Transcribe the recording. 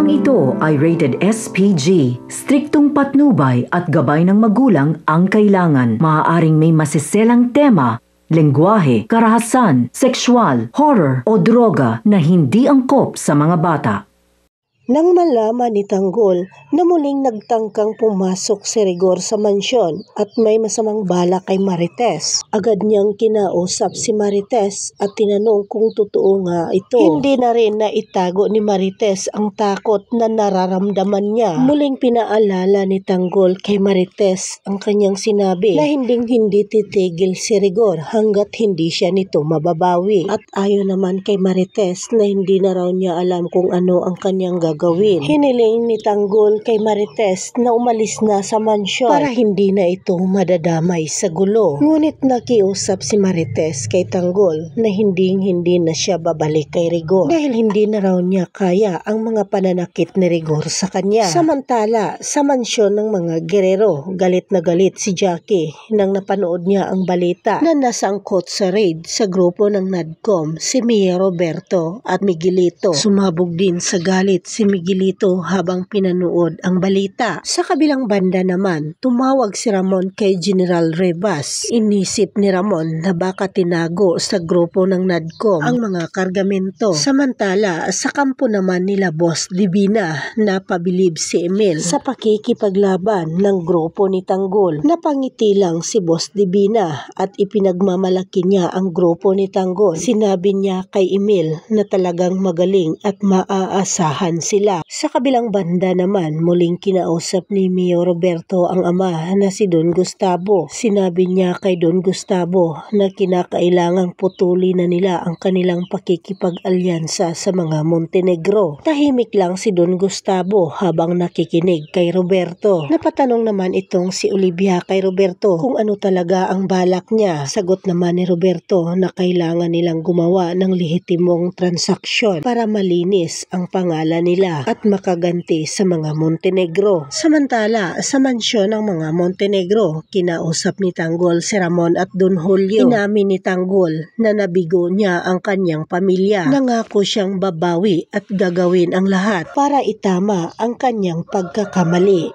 Programang ito ay rated SPG. Striktong patnubay at gabay ng magulang ang kailangan. Maaaring may masiselang tema, lengguwahe, karahasan, sexual, horror o droga na hindi angkop sa mga bata. Nang malaman ni Tanggol na muling nagtangkang pumasok si Rigor sa mansyon at may masamang bala kay Marites, agad niyang kinausap si Marites at tinanong kung totoo nga ito. Hindi na rin naitago ni Marites ang takot na nararamdaman niya. Muling pinaalala ni Tanggol kay Marites ang kanyang sinabi na hindi titigil si Rigor hanggat hindi siya nito mababawi. At ayon naman kay Marites na hindi na raw niya alam kung ano ang kanyang gagawin. Hiniling ni Tanggol kay Marites na umalis na sa mansyon para hindi na ito madadamay sa gulo. Ngunit nakiusap si Marites kay Tanggol na hindi na siya babalik kay Rigor dahil hindi na raw niya kaya ang mga pananakit ni Rigor sa kanya. Samantala, sa mansyon ng mga gerero, galit na galit si Jackie nang napanood niya ang balita na nasangkot sa raid sa grupo ng NADCOM si Mia Roberto at Miguelito. Sumabog din sa galit si Miguelito habang pinanood ang balita. Sa kabilang banda naman, tumawag si Ramon kay General Rebas. Inisip ni Ramon na baka tinago sa grupo ng NADCOM ang mga kargamento. Samantala, sa kampo naman nila Boss Divina, napabilib si Emil sa pakikipaglaban ng grupo ni Tanggol. Napangiti lang si Boss Divina at ipinagmamalaki niya ang grupo ni Tanggol. Sinabi niya kay Emil na talagang magaling at maaasahan sila. Sa kabilang banda naman, muling kinausap ni Mio Roberto ang ama na si Don Gustavo. Sinabi niya kay Don Gustavo na kinakailangang putuli na nila ang kanilang pakikipag-alyansa sa mga Montenegro. Tahimik lang si Don Gustavo habang nakikinig kay Roberto. Napatanong naman itong si Olivia kay Roberto kung ano talaga ang balak niya. Sagot naman ni Roberto na kailangan nilang gumawa ng lehitimong transaksyon para malinis ang pangalan nila at makaganti sa mga Montenegro. Samantala, sa mansyon ng mga Montenegro, kinausap ni Tanggol si Ramon at Don Julio. Inamin ni Tanggol na nabigo niya ang kanyang pamilya. Nangako siyang babawi at gagawin ang lahat para itama ang kanyang pagkakamali.